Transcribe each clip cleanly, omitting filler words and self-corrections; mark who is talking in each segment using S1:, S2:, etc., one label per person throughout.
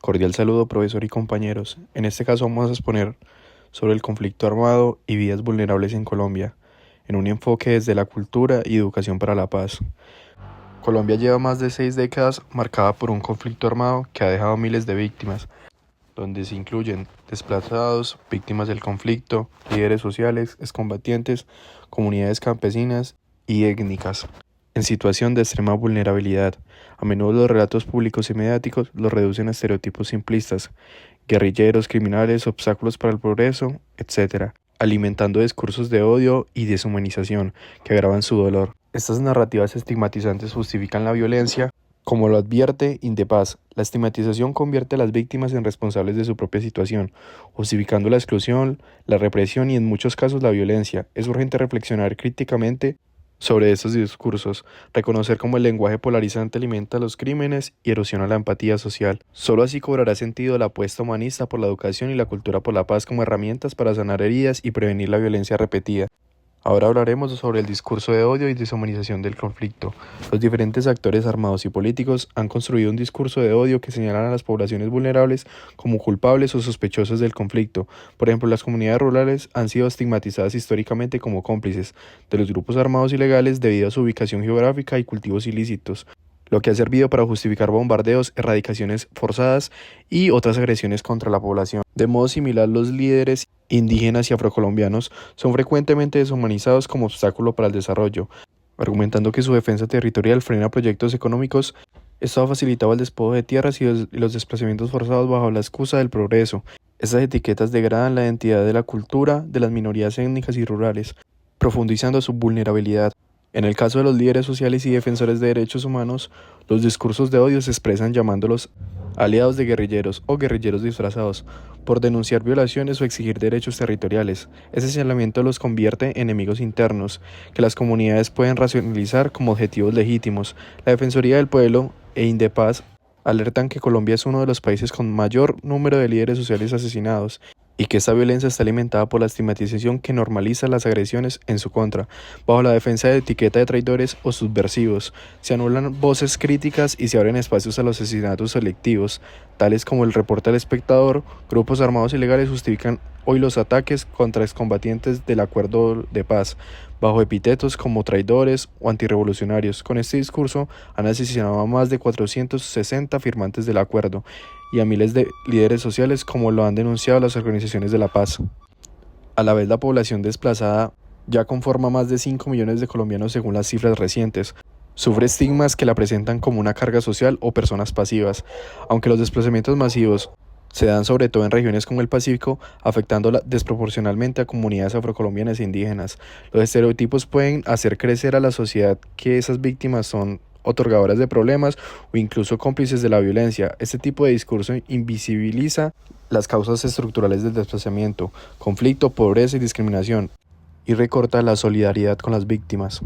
S1: Cordial saludo, profesor y compañeros. En este caso vamos a exponer sobre el conflicto armado y vidas vulnerables en Colombia, en un enfoque desde la cultura y educación para la paz. Colombia lleva más de 6 décadas marcada por un conflicto armado que ha dejado miles de víctimas, donde se incluyen desplazados, víctimas del conflicto, líderes sociales, excombatientes, comunidades campesinas y étnicas, en situación de extrema vulnerabilidad. A menudo los relatos públicos y mediáticos los reducen a estereotipos simplistas: guerrilleros, criminales, obstáculos para el progreso, etc., alimentando discursos de odio y deshumanización que agravan su dolor. Estas narrativas estigmatizantes justifican la violencia. Como lo advierte Indepaz, la estigmatización convierte a las víctimas en responsables de su propia situación, justificando la exclusión, la represión y en muchos casos la violencia. Es urgente reflexionar críticamente sobre estos discursos, reconocer cómo el lenguaje polarizante alimenta los crímenes y erosiona la empatía social. Solo así cobrará sentido la apuesta humanista por la educación y la cultura por la paz como herramientas para sanar heridas y prevenir la violencia repetida. Ahora hablaremos sobre el discurso de odio y deshumanización del conflicto. Los diferentes actores armados y políticos han construido un discurso de odio que señalan a las poblaciones vulnerables como culpables o sospechosos del conflicto. Por ejemplo, las comunidades rurales han sido estigmatizadas históricamente como cómplices de los grupos armados ilegales debido a su ubicación geográfica y cultivos ilícitos, lo que ha servido para justificar bombardeos, erradicaciones forzadas y otras agresiones contra la población. De modo similar, los líderes indígenas y afrocolombianos son frecuentemente deshumanizados como obstáculo para el desarrollo, argumentando que su defensa territorial frena proyectos económicos. Esto ha facilitado el despojo de tierras y los desplazamientos forzados bajo la excusa del progreso. Estas etiquetas degradan la identidad de la cultura de las minorías étnicas y rurales, profundizando su vulnerabilidad. En el caso de los líderes sociales y defensores de derechos humanos, los discursos de odio se expresan llamándolos aliados de guerrilleros o guerrilleros disfrazados, por denunciar violaciones o exigir derechos territoriales. Ese señalamiento los convierte en enemigos internos, que las comunidades pueden racionalizar como objetivos legítimos. La Defensoría del Pueblo e Indepaz alertan que Colombia es uno de los países con mayor número de líderes sociales asesinados, y que esta violencia está alimentada por la estigmatización que normaliza las agresiones en su contra. Bajo la defensa de etiqueta de traidores o subversivos, se anulan voces críticas y se abren espacios a los asesinatos selectivos, tales como el reporte al espectador. Grupos armados ilegales justifican hoy los ataques contra excombatientes del acuerdo de paz, bajo epítetos como traidores o antirrevolucionarios. Con este discurso han asesinado a más de 460 firmantes del acuerdo y a miles de líderes sociales, como lo han denunciado las organizaciones de la paz. A la vez, la población desplazada ya conforma más de 5 millones de colombianos según las cifras recientes. Sufre estigmas que la presentan como una carga social o personas pasivas, aunque los desplazamientos masivos se dan sobre todo en regiones como el Pacífico, afectando desproporcionalmente a comunidades afrocolombianas e indígenas. Los estereotipos pueden hacer crecer a la sociedad que esas víctimas son otorgadoras de problemas o incluso cómplices de la violencia. Este tipo de discurso invisibiliza las causas estructurales del desplazamiento, conflicto, pobreza y discriminación, y recorta la solidaridad con las víctimas.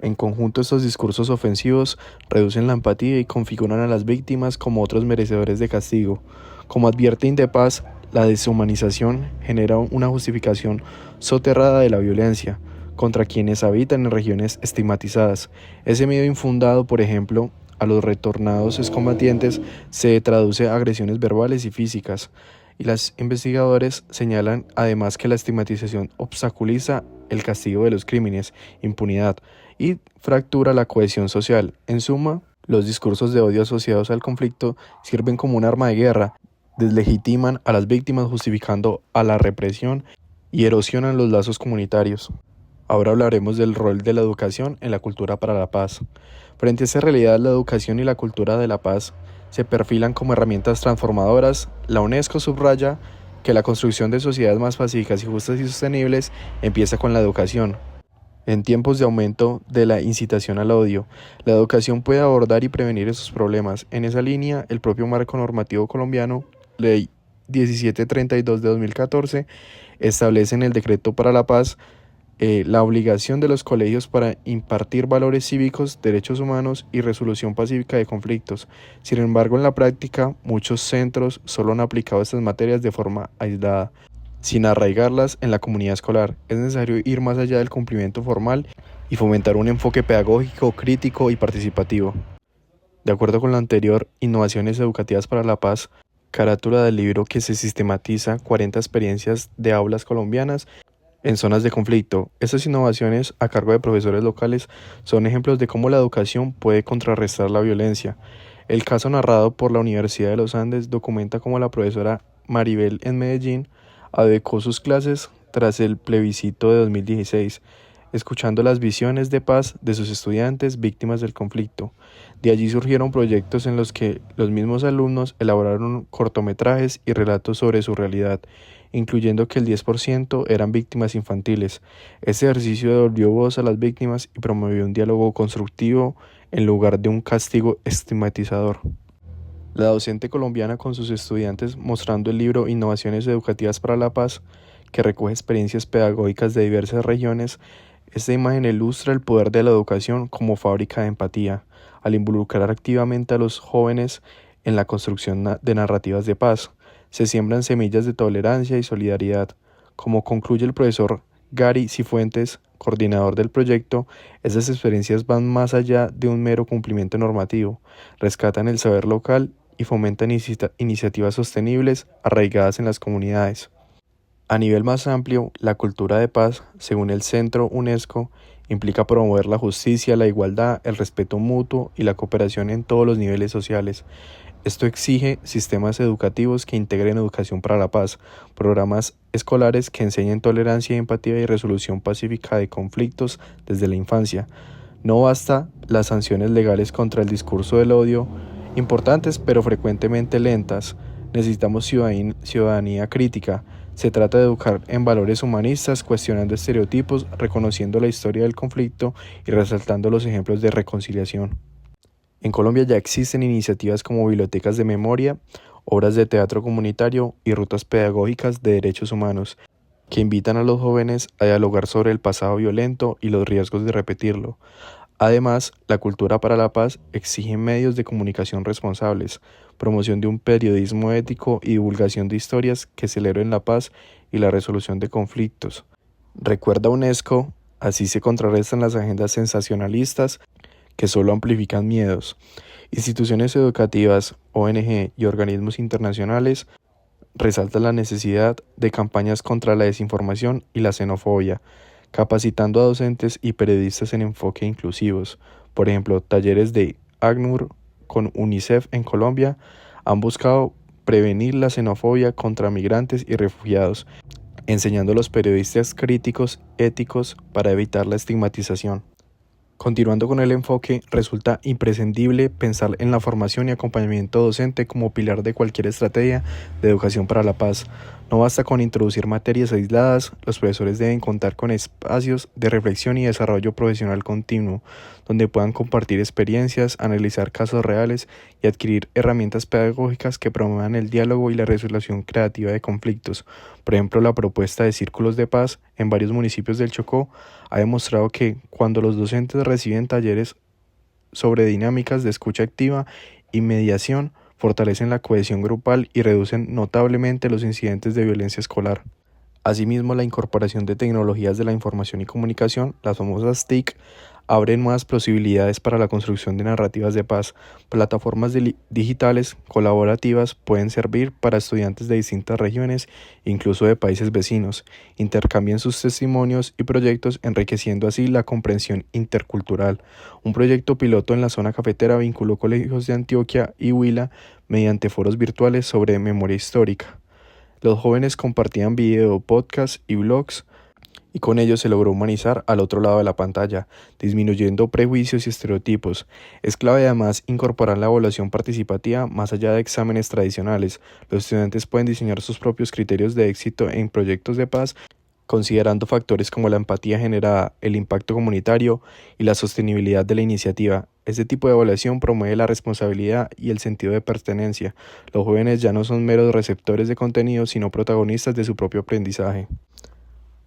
S1: En conjunto, estos discursos ofensivos reducen la empatía y configuran a las víctimas como otros merecedores de castigo. Como advierte Indepaz, la deshumanización genera una justificación soterrada de la violencia contra quienes habitan en regiones estigmatizadas. Ese miedo infundado, por ejemplo, a los retornados excombatientes, se traduce a agresiones verbales y físicas, y los investigadores señalan además que la estigmatización obstaculiza el castigo de los crímenes, impunidad, y fractura la cohesión social. En suma, los discursos de odio asociados al conflicto sirven como un arma de guerra, deslegitiman a las víctimas justificando a la represión y erosionan los lazos comunitarios. Ahora hablaremos del rol de la educación en la cultura para la paz. Frente a esa realidad, la educación y la cultura de la paz se perfilan como herramientas transformadoras. La UNESCO subraya que la construcción de sociedades más pacíficas y justas y sostenibles empieza con la educación. En tiempos de aumento de la incitación al odio, la educación puede abordar y prevenir esos problemas. En esa línea, el propio marco normativo colombiano, Ley 1732 de 2014, establece en el Decreto para la Paz la obligación de los colegios para impartir valores cívicos, derechos humanos y resolución pacífica de conflictos. Sin embargo, en la práctica, muchos centros solo han aplicado estas materias de forma aislada, sin arraigarlas en la comunidad escolar. Es necesario ir más allá del cumplimiento formal y fomentar un enfoque pedagógico, crítico y participativo. De acuerdo con lo anterior, Innovaciones Educativas para la Paz Carátula del libro que se sistematiza 40 experiencias de aulas colombianas en zonas de conflicto. Estas innovaciones a cargo de profesores locales son ejemplos de cómo la educación puede contrarrestar la violencia. El caso narrado por la Universidad de los Andes documenta cómo la profesora Maribel en Medellín adecuó sus clases tras el plebiscito de 2016, escuchando las visiones de paz de sus estudiantes víctimas del conflicto. De allí surgieron proyectos en los que los mismos alumnos elaboraron cortometrajes y relatos sobre su realidad, incluyendo que el 10% eran víctimas infantiles. Este ejercicio devolvió voz a las víctimas y promovió un diálogo constructivo en lugar de un castigo estigmatizador. La docente colombiana con sus estudiantes mostrando el libro Innovaciones Educativas para la Paz, que recoge experiencias pedagógicas de diversas regiones. Esta imagen ilustra el poder de la educación como fábrica de empatía, al involucrar activamente a los jóvenes en la construcción de narrativas de paz. Se siembran semillas de tolerancia y solidaridad. Como concluye el profesor Gary Cifuentes, coordinador del proyecto, estas experiencias van más allá de un mero cumplimiento normativo, rescatan el saber local y fomentan iniciativas sostenibles arraigadas en las comunidades. A nivel más amplio, la cultura de paz, según el Centro UNESCO, implica promover la justicia, la igualdad, el respeto mutuo y la cooperación en todos los niveles sociales. Esto exige sistemas educativos que integren educación para la paz, programas escolares que enseñen tolerancia, empatía y resolución pacífica de conflictos desde la infancia. No basta las sanciones legales contra el discurso del odio, importantes pero frecuentemente lentas. Necesitamos ciudadanía crítica. Se trata de educar en valores humanistas, cuestionando estereotipos, reconociendo la historia del conflicto y resaltando los ejemplos de reconciliación. En Colombia ya existen iniciativas como bibliotecas de memoria, obras de teatro comunitario y rutas pedagógicas de derechos humanos, que invitan a los jóvenes a dialogar sobre el pasado violento y los riesgos de repetirlo. Además, la cultura para la paz exige medios de comunicación responsables, promoción de un periodismo ético y divulgación de historias que celebren la paz y la resolución de conflictos. Recuerda UNESCO, así se contrarrestan las agendas sensacionalistas que solo amplifican miedos. Instituciones educativas, ONG y organismos internacionales resaltan la necesidad de campañas contra la desinformación y la xenofobia, capacitando a docentes y periodistas en enfoque inclusivos. Por ejemplo, talleres de ACNUR con UNICEF en Colombia han buscado prevenir la xenofobia contra migrantes y refugiados, enseñando a los periodistas críticos éticos para evitar la estigmatización. Continuando con el enfoque, resulta imprescindible pensar en la formación y acompañamiento docente como pilar de cualquier estrategia de educación para la paz. No basta con introducir materias aisladas, los profesores deben contar con espacios de reflexión y desarrollo profesional continuo, donde puedan compartir experiencias, analizar casos reales y adquirir herramientas pedagógicas que promuevan el diálogo y la resolución creativa de conflictos. Por ejemplo, la propuesta de círculos de paz en varios municipios del Chocó ha demostrado que cuando los docentes reciben talleres sobre dinámicas de escucha activa y mediación, fortalecen la cohesión grupal y reducen notablemente los incidentes de violencia escolar. Asimismo, la incorporación de tecnologías de la información y comunicación, las famosas TIC, abren nuevas posibilidades para la construcción de narrativas de paz. Plataformas digitales colaborativas pueden servir para estudiantes de distintas regiones, incluso de países vecinos. Intercambian sus testimonios y proyectos, enriqueciendo así la comprensión intercultural. Un proyecto piloto en la zona cafetera vinculó colegios de Antioquia y Huila mediante foros virtuales sobre memoria histórica. Los jóvenes compartían video, podcasts y blogs, y con ello se logró humanizar al otro lado de la pantalla, disminuyendo prejuicios y estereotipos. Es clave además incorporar la evaluación participativa más allá de exámenes tradicionales. Los estudiantes pueden diseñar sus propios criterios de éxito en proyectos de paz, considerando factores como la empatía generada, el impacto comunitario y la sostenibilidad de la iniciativa. Este tipo de evaluación promueve la responsabilidad y el sentido de pertenencia. Los jóvenes ya no son meros receptores de contenido, sino protagonistas de su propio aprendizaje.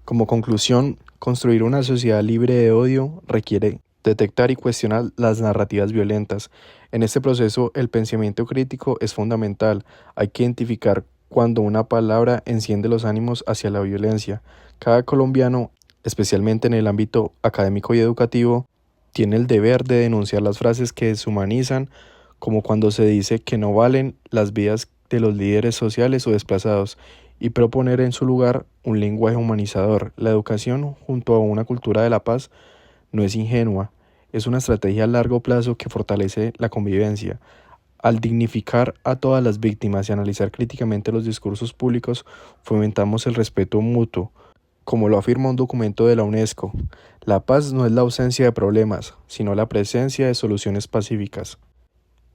S1: Como conclusión, construir una sociedad libre de odio requiere detectar y cuestionar las narrativas violentas. En este proceso, el pensamiento crítico es fundamental. Hay que identificar cuando una palabra enciende los ánimos hacia la violencia. Cada colombiano, especialmente en el ámbito académico y educativo, tiene el deber de denunciar las frases que deshumanizan, como cuando se dice que no valen las vidas de los líderes sociales o desplazados y proponer en su lugar un lenguaje humanizador. La educación, junto a una cultura de la paz, no es ingenua, es una estrategia a largo plazo que fortalece la convivencia. Al dignificar a todas las víctimas y analizar críticamente los discursos públicos, fomentamos el respeto mutuo. Como lo afirma un documento de la UNESCO, la paz no es la ausencia de problemas, sino la presencia de soluciones pacíficas.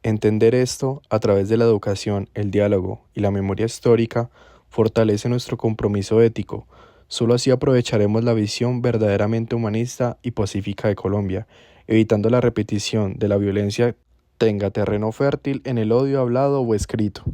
S1: Entender esto a través de la educación, el diálogo y la memoria histórica fortalece nuestro compromiso ético. Solo así aprovecharemos la visión verdaderamente humanista y pacífica de Colombia, evitando la repetición de la violencia tenga terreno fértil en el odio hablado o escrito.